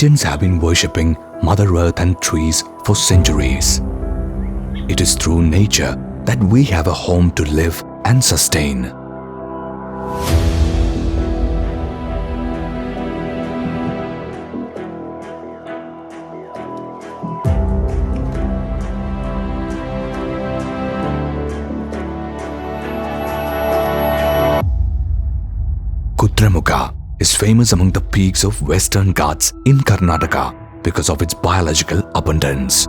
Indians have been worshipping Mother Earth and trees for centuries. It is through nature that we have a home to live and sustain. Kudremukha is famous among the peaks of Western Ghats in Karnataka because of its biological abundance.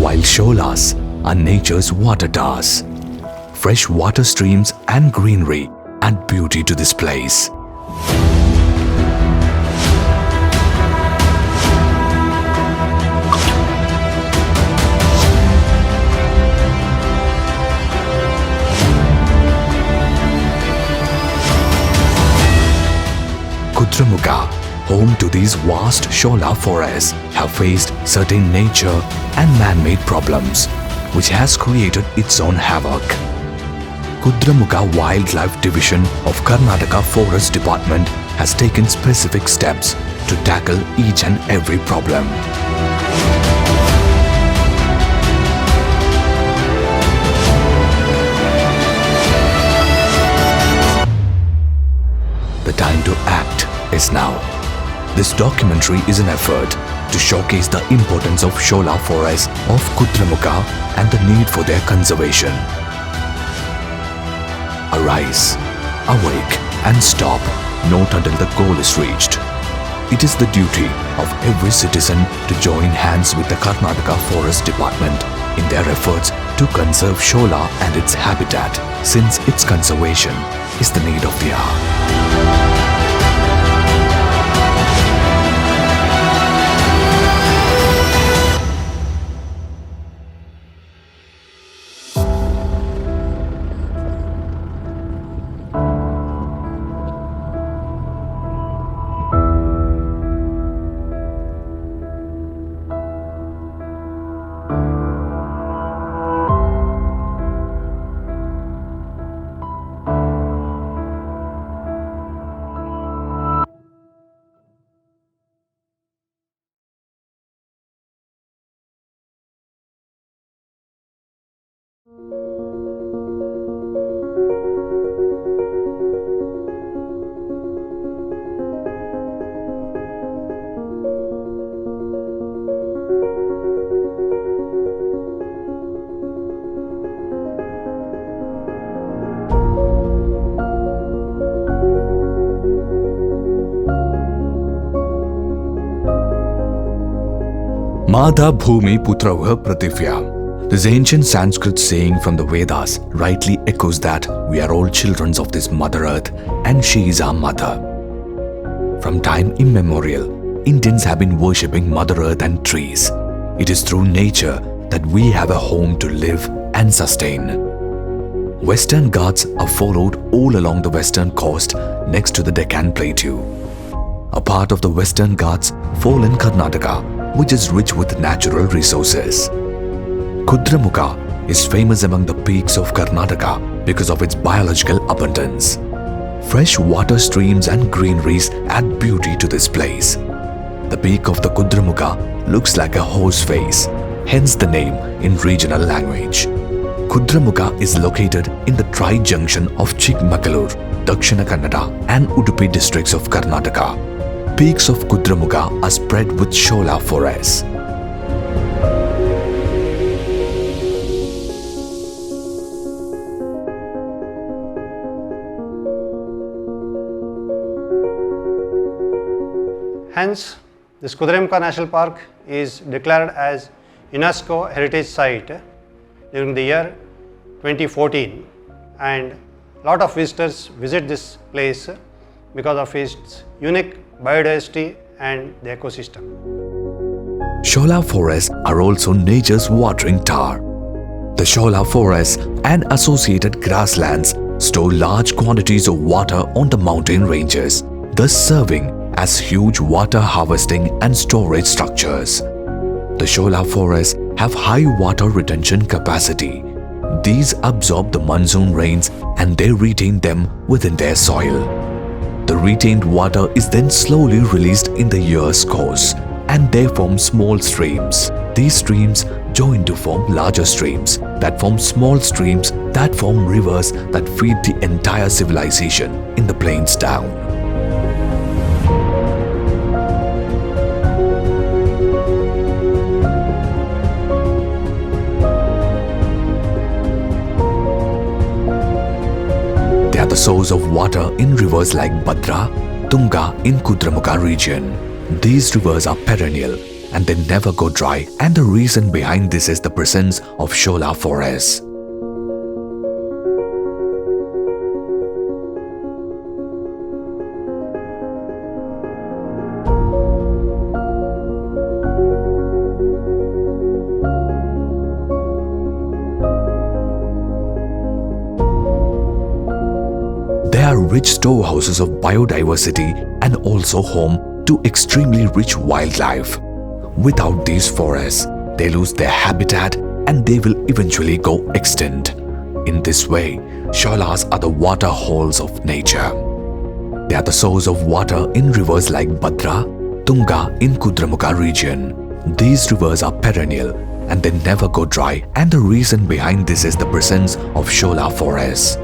While sholas are nature's water towers, fresh water streams and greenery add beauty to this place. Kudremukha, home to these vast shola forests, have faced certain nature and man-made problems, which has created its own havoc. Kudremukha Wildlife Division of Karnataka Forest Department has taken specific steps to tackle each and every problem. The time to act is now. This documentary is an effort to showcase the importance of shola forests of Kudremukha and the need for their conservation. Arise, awake and stop, not until the goal is reached. It is the duty of every citizen to join hands with the Karnataka Forest Department in their efforts to conserve shola and its habitat, since its conservation is the need of the hour. Mada Bhumi Putravah Prativya. This ancient Sanskrit saying from the Vedas rightly echoes that we are all children of this Mother Earth and she is our mother. From time immemorial, Indians have been worshipping Mother Earth and trees. It is through nature that we have a home to live and sustain. Western Ghats are followed all along the western coast next to the Deccan Plateau. A part of the Western Ghats fall in Karnataka, which is rich with natural resources. Kudremukha is famous among the peaks of Karnataka because of its biological abundance. Fresh water streams and greeneries add beauty to this place. The peak of the Kudremukha looks like a horse face, hence the name in regional language. Kudremukha is located in the tri-junction of Chikmagalur, Dakshina Kannada and Udupi districts of Karnataka. Peaks of Kudremukha are spread with shola forests. Hence, this Kudremukha National Park is declared as UNESCO Heritage Site during the year 2014, and a lot of visitors visit this place because of its unique biodiversity and the ecosystem. Shola forests are also nature's watering tower. The shola forests and associated grasslands store large quantities of water on the mountain ranges, thus serving as huge water harvesting and storage structures. The Shola forests have high water retention capacity. These absorb the monsoon rains and they retain them within their soil. The retained water is then slowly released in the year's course, and they form small streams. These streams join to form larger streams that form small streams that form rivers that feed the entire civilization in the plains down. They are the source of water in rivers like Bhadra, Tunga in Kudramukha region. These rivers are perennial and they never go dry, and the reason behind this is the presence of Shola forests. They are rich storehouses of biodiversity and also home to extremely rich wildlife. Without these forests, they lose their habitat and they will eventually go extinct. In this way, Sholas are the water holes of nature. They are the source of water in rivers like Bhadra, Tunga in Kudramukha region. These rivers are perennial and they never go dry, and the reason behind this is the presence of Shola forests.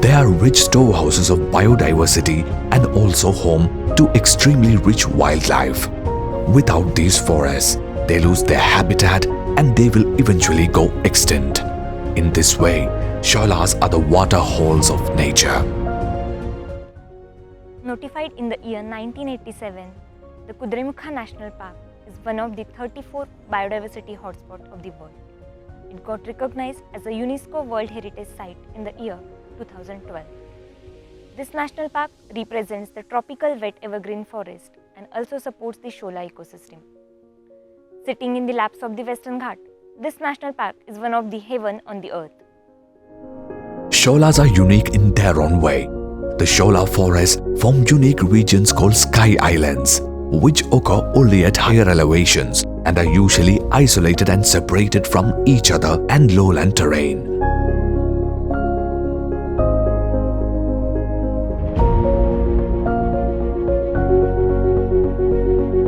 They are rich storehouses of biodiversity and also home to extremely rich wildlife. Without these forests, they lose their habitat and they will eventually go extinct. In this way, Sholas are the water holes of nature. Notified in the year 1987, the Kudremukha National Park is one of the 34 biodiversity hotspots of the world. It got recognized as a UNESCO World Heritage Site in the year 2012. This national park represents the tropical wet evergreen forest and also supports the Shola ecosystem. Sitting in the laps of the Western Ghat, this national park is one of the heaven on the earth. Sholas are unique in their own way. The Shola forests form unique regions called sky islands, which occur only at higher elevations and are usually isolated and separated from each other and lowland terrain.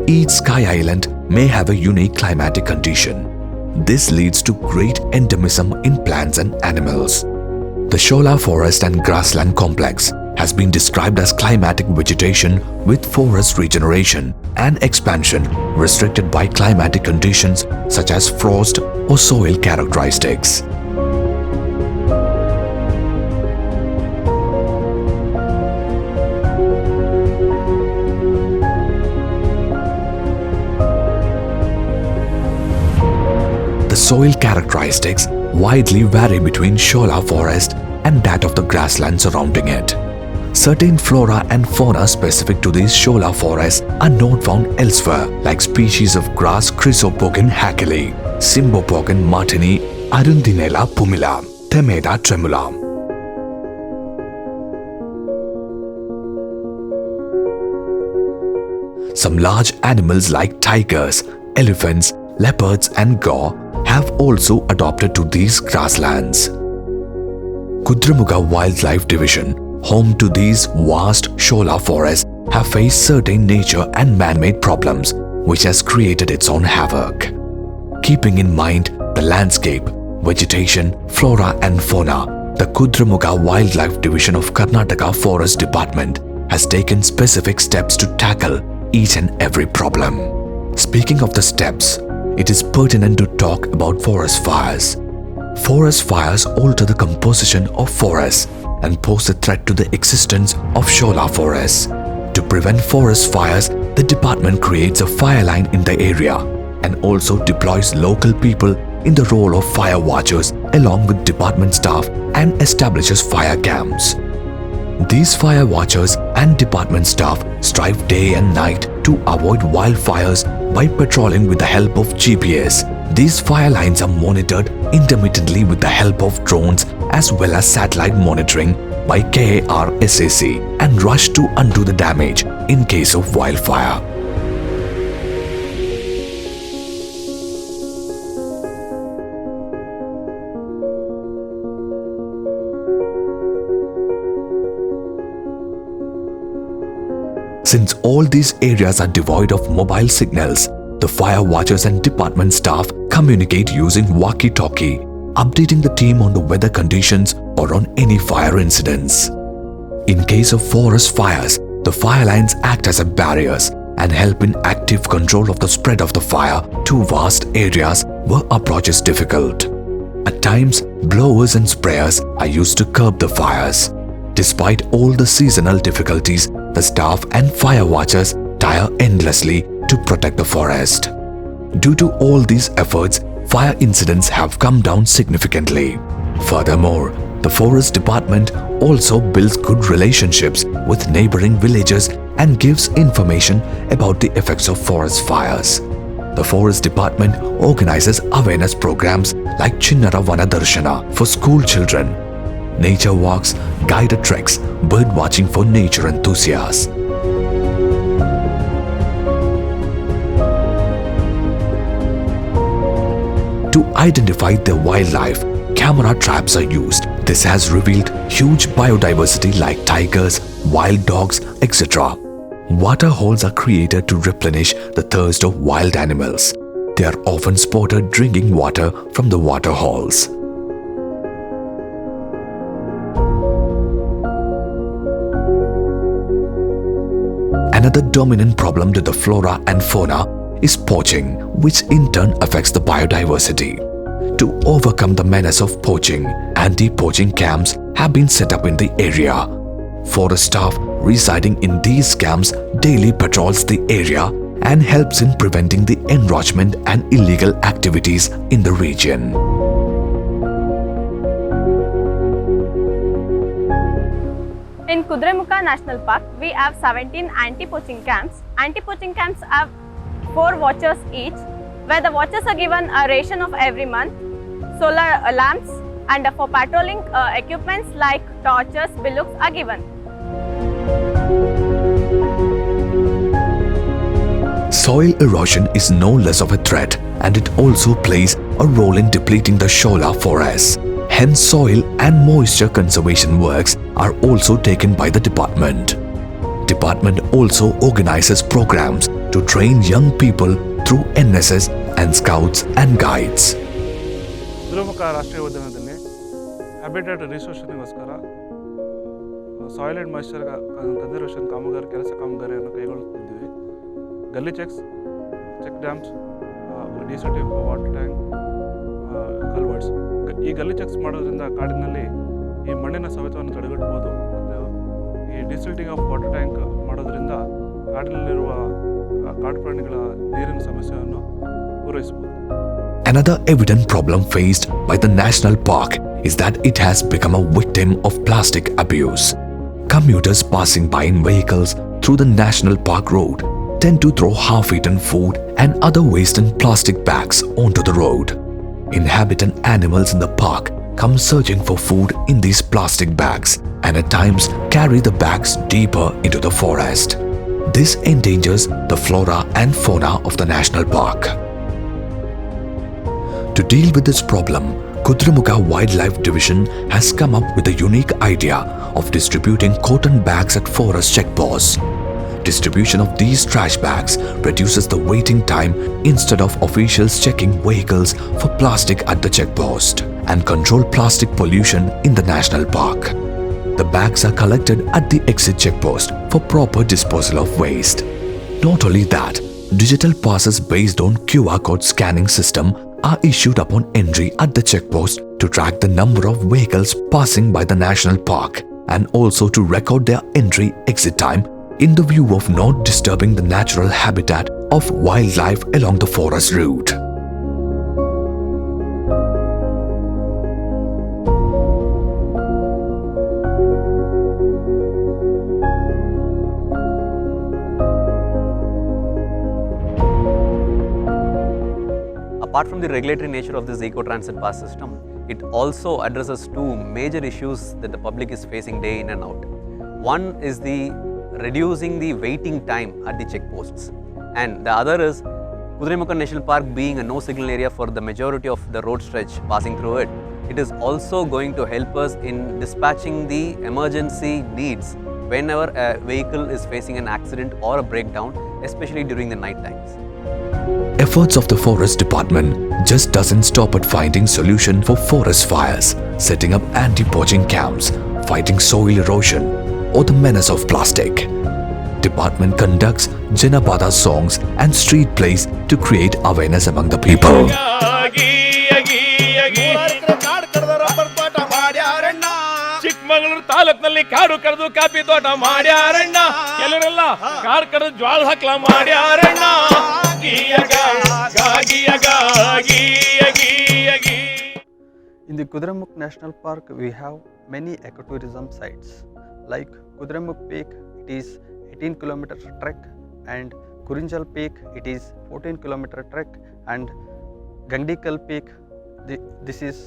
Each sky island may have a unique climatic condition. This leads to great endemism in plants and animals. The Shola forest and grassland complex has been described as climatic vegetation with forest regeneration and expansion restricted by climatic conditions such as frost or soil characteristics. The soil characteristics widely vary between Shola forest and that of the grassland surrounding it. Certain flora and fauna specific to these Shola forests are not found elsewhere, like species of grass Chrysopogon hackeli, Cymbopogon martini, Arundinella pumila, Themeda tremula. Some large animals like tigers, elephants, leopards and gaur have also adopted to these grasslands. Kudramukha Wildlife Division, home to these vast Shola forests, have faced certain nature and man-made problems which has created its own havoc. Keeping in mind the landscape, vegetation, flora and fauna, the Kudramukha Wildlife Division of Karnataka Forest Department has taken specific steps to tackle each and every problem. Speaking of the steps, it is pertinent to talk about forest fires. Forest fires alter the composition of forests and pose a threat to the existence of Shola forests. To prevent forest fires, the department creates a fire line in the area and also deploys local people in the role of fire watchers along with department staff and establishes fire camps. These fire watchers and department staff strive day and night to avoid wildfires by patrolling with the help of GPS. These fire lines are monitored intermittently with the help of drones as well as satellite monitoring by KARSAC and rush to undo the damage in case of wildfire. Since all these areas are devoid of mobile signals, the fire watchers and department staff communicate using walkie-talkie, updating the team on the weather conditions or on any fire incidents. In case of forest fires, the fire lines act as a barriers and help in active control of the spread of the fire to vast areas where approach is difficult. At times, blowers and sprayers are used to curb the fires. Despite all the seasonal difficulties, the staff and fire watchers tire endlessly to protect the forest. Due to all these efforts, fire incidents have come down significantly. Furthermore, the forest department also builds good relationships with neighboring villages and gives information about the effects of forest fires. The forest department organizes awareness programs like Chinnara Vana Darshana for school children, nature walks, guided treks, bird watching for nature enthusiasts. To identify the wildlife, camera traps are used. This has revealed huge biodiversity like tigers, wild dogs, etc. Water holes are created to replenish the thirst of wild animals. They are often spotted drinking water from the water holes. Another dominant problem to the flora and fauna is poaching, which in turn affects the biodiversity. To overcome the menace of poaching, anti-poaching camps have been set up in the area. Forest staff residing in these camps daily patrols the area and helps in preventing the encroachment and illegal activities in the region. In Kudremukha National Park, we have 17 anti-poaching camps. Anti-poaching camps have 4 watchers each, where the watchers are given a ration of every month, solar lamps, and for patrolling equipments like torches, billooks are given. Soil erosion is no less of a threat, and it also plays a role in depleting the Shola forests. Hence, soil and moisture conservation works are also taken by the department. Department also organizes programs to train young people through NSS and Scouts and Guides. Kudremukh ರಾಷ್ಟ್ರೀಯ ಉದ್ಯಾನದಲ್ಲಿ habitat ರಿಸೋರ್ಷನ್ಗೋಸ್ಕರ soil and moisture conservation ಕಾಮಗಾರಿಯನ್ನು ಕೈಗೊಳ್ಳುತ್ತಿದ್ದೀವಿ. Gully check dams, desilting water tank, culverts. ಈ gully cheques ಮಾಡೋದ್ರಿಂದ ಕಾಡಿನಲ್ಲಿ ಈ ಮಣ್ಣಿನ ಸವೆತವನ್ನು ತಡೆಗಟ್ಟಬಹುದು ಮತ್ತು ಈ ಡಿಸಲ್ಟಿಂಗ್ ಆಫ್ ವಾಟರ್ ಟ್ಯಾಂಕ್ ಮಾಡೋದ್ರಿಂದ ಕಾಡಿನಲ್ಲಿರುವ ಕಾಡು ಪ್ರಾಣಿಗಳ ನೀರಿನ ಸಮಸ್ಯೆಯನ್ನು ಪೂರೈಸಬಹುದು. Another evident problem faced by the national park is that it has become a victim of plastic abuse. Commuters passing by in vehicles through the national park road tend to throw half-eaten food and other waste in plastic bags onto the road. Inhabitant animals in the park come searching for food in these plastic bags and at times carry the bags deeper into the forest. This endangers the flora and fauna of the national park. To deal with this problem, Kudremukha Wildlife Division has come up with a unique idea of distributing cotton bags at forest checkposts. Distribution of these trash bags reduces the waiting time instead of officials checking vehicles for plastic at the checkpost and control plastic pollution in the national park. The bags are collected at the exit checkpost for proper disposal of waste. Not only that, digital passes based on QR code scanning system are issued upon entry at the checkpost to track the number of vehicles passing by the national park and also to record their entry-exit time in the view of not disturbing the natural habitat of wildlife along the forest route. Apart from the regulatory nature of this eco-transit pass system, it also addresses 2 major issues that the public is facing day in and out. One is the reducing the waiting time at the checkposts. And the other is Kudremukha National Park being a no signal area for the majority of the road stretch passing through it. It is also going to help us in dispatching the emergency needs whenever a vehicle is facing an accident or a breakdown, especially during the night times. Efforts of the Forest Department just doesn't stop at finding solution for forest fires, setting up anti-poaching camps, fighting soil erosion, or the menace of plastic. Department conducts Janapada songs and street plays to create awareness among the people. Chikkamagaluru ತಾಲೂಕಿನಲ್ಲಿ ಕಾಡು ಕರೆದು coffee ತೋಟ ಮಾಡ್ಯಾರಣ್ಣ, ಕೆಲವರೆಲ್ಲ ಕಾಡು ಕರೆದು ಜ್ವಾಳ ಹಾಕ್ಲಾ ಮಾಡ್ಯಾರಣ್ಣ. In the Kudremukh National Park, we have many ecotourism sites like Kudremukh Peak, it is 18 km trek, and Kurinjal Peak, it is 14 km trek, and Gandikal Peak, this is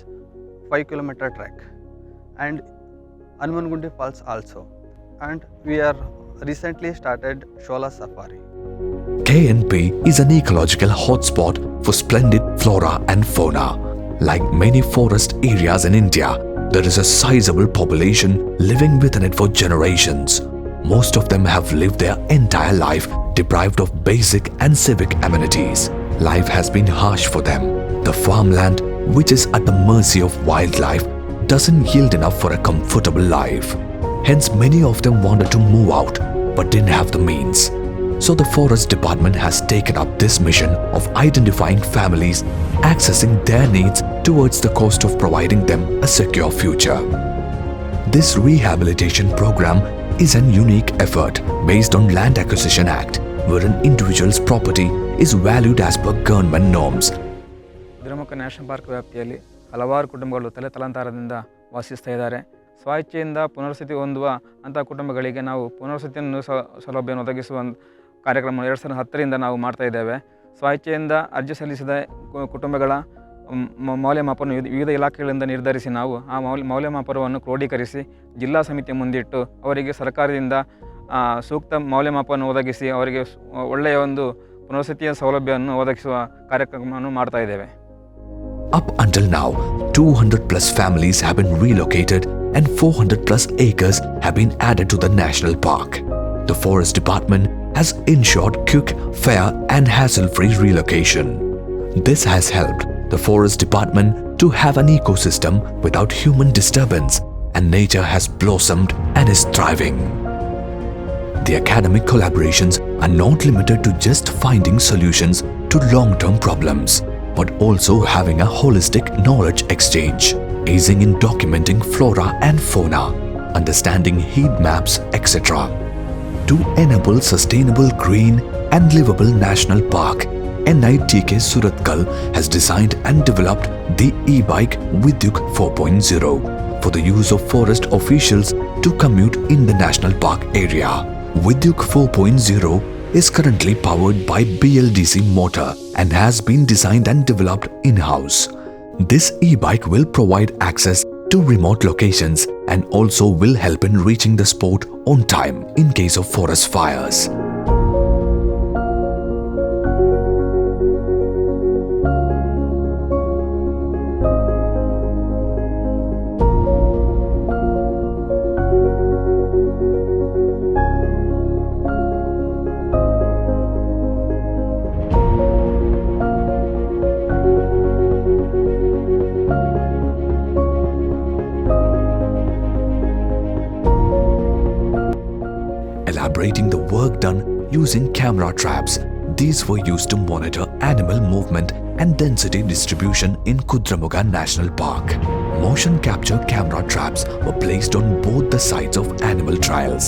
5 km trek, and Hanumangundi Falls also. And we are recently started Shola Safari. KNP is an ecological hotspot for splendid flora and fauna. Like many forest areas in India, there is a sizable population living within it for generations. Most of them have lived their entire life deprived of basic and civic amenities. Life has been harsh for them. The farmland, which is at the mercy of wildlife, doesn't yield enough for a comfortable life. Hence, many of them wanted to move out but didn't have the means. So the Forest Department has taken up this mission of identifying families, accessing their needs towards the cost of providing them a secure future. This rehabilitation program is an unique effort based on Land Acquisition Act, where an individual's property is valued as per government norms. Kudremukh national park ವ್ಯಾಪ್ತಿಯಲ್ಲಿ ಹಲವಾರು ಕುಟುಂಬಗಳು ತಲೆತಲಾಂತರದಿಂದ ವಾಸಿಸ್ತಾ ಇದ್ದಾರೆ. ಸ್ವಇಚ್ಛೆಯಿಂದ ಪುನರ್ವಸತಿ ಹೊಂದುವ ಅಂಥ ಕುಟುಂಬಗಳಿಗೆ ನಾವು ಪುನರ್ವಸತಿಯನ್ನು ಸೌಲಭ್ಯವನ್ನು ಒದಗಿಸುವ ಕಾರ್ಯಕ್ರಮ 2010ರಿಂದ ನಾವು ಮಾಡ್ತಾ ಇದ್ದೇವೆ. ಸ್ವಇಚ್ಛೆಯಿಂದ ಅರ್ಜಿ ಸಲ್ಲಿಸಿದ ಕುಟುಂಬಗಳ ಮೌಲ್ಯಮಾಪನ ವಿವಿಧ ಇಲಾಖೆಗಳಿಂದ ನಿರ್ಧರಿಸಿ ನಾವು ಆ ಮೌಲ್ಯಮಾಪನವನ್ನು ಕ್ರೋಢೀಕರಿಸಿ ಜಿಲ್ಲಾ ಸಮಿತಿ ಮುಂದಿಟ್ಟು ಅವರಿಗೆ ಸರ್ಕಾರದಿಂದ ಸೂಕ್ತ ಮೌಲ್ಯಮಾಪನ ಒದಗಿಸಿ ಅವರಿಗೆ ಒಳ್ಳೆಯ ಒಂದು ಪುನರ್ವಸತಿಯ ಸೌಲಭ್ಯವನ್ನು ಒದಗಿಸುವ ಕಾರ್ಯಕ್ರಮವನ್ನು ಮಾಡ್ತಾ ಇದ್ದೇವೆ. Up until now, 200 plus families have been relocated and 400 plus acres have been added to the national park. The Forest Department has ensured quick, fair and hassle-free relocation. This has helped the Forest Department to have an ecosystem without human disturbance, and nature has blossomed and is thriving. The academic collaborations are not limited to just finding solutions to long-term problems, but also having a holistic knowledge exchange, aiding in documenting flora and fauna, understanding heat maps, etc. To enable sustainable green and livable national park, NITK Surathkal has designed and developed the e-bike Vidyuk 4.0 for the use of forest officials to commute in the national park area. Vidyuk 4.0 is currently powered by BLDC motor and has been designed and developed in-house. This e-bike will provide access to remote locations and also will help in reaching the spot on time in case of forest fires. Elaborating the work done using camera traps, these were used to monitor animal movement and density distribution in Kudremukha National Park. Motion capture camera traps were placed on both the sides of animal trials.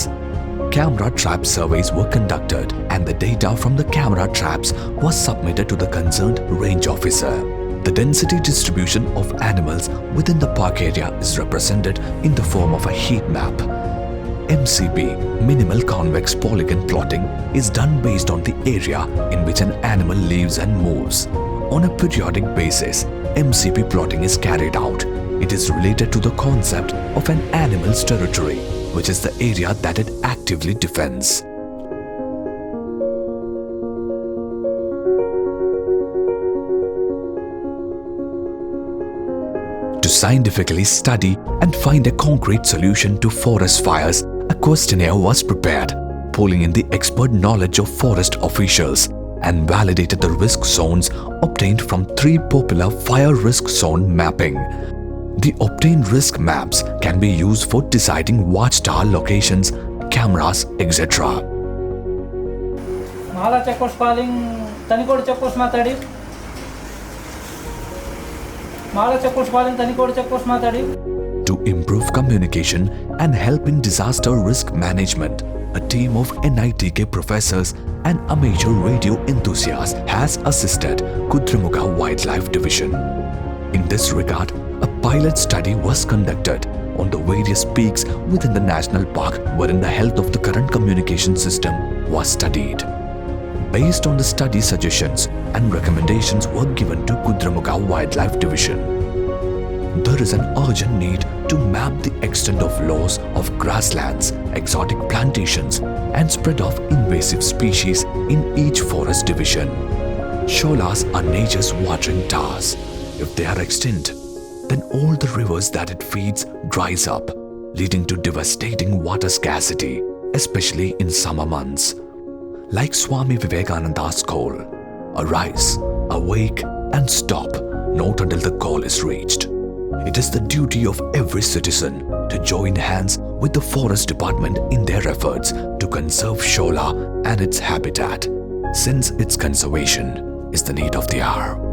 Camera trap surveys were conducted and the data from the camera traps was submitted to the concerned range officer. The density distribution of animals within the park area is represented in the form of a heat map. MCP, minimal convex polygon plotting, is done based on the area in which an animal lives and moves. On a periodic basis, MCP plotting is carried out. It is related to the concept of an animal's territory, which is the area that it actively defends. To scientifically study and find a concrete solution to forest fires, a questionnaire was prepared, pulling in the expert knowledge of forest officials and validated the risk zones obtained from 3 popular fire risk zone mapping. The obtained risk maps can be used for deciding watchtower locations, cameras, etc. Mahala check post calling, Tanikode check post matadi. Mahala check post calling, Tanikode check post matadi. To improve communication and help in disaster risk management, a team of NITK professors and amateur radio enthusiasts has assisted Kudremukha Wildlife Division. In this regard, a pilot study was conducted on the various peaks within the national park wherein the health of the current communication system was studied. Based on the study, suggestions and recommendations were given to Kudremukha Wildlife Division. There is an urgent need to map the extent of loss of grasslands, exotic plantations, and spread of invasive species in each forest division. Sholas are nature's watering towers. If they are extinct, then all the rivers that it feeds dries up, leading to devastating water scarcity, especially in summer months. Like Swami Vivekananda's call, arise, awake, and stop, not until the goal is reached. It is the duty of every citizen to join hands with the Forest Department in their efforts to conserve Shola and its habitat, since its conservation is the need of the hour.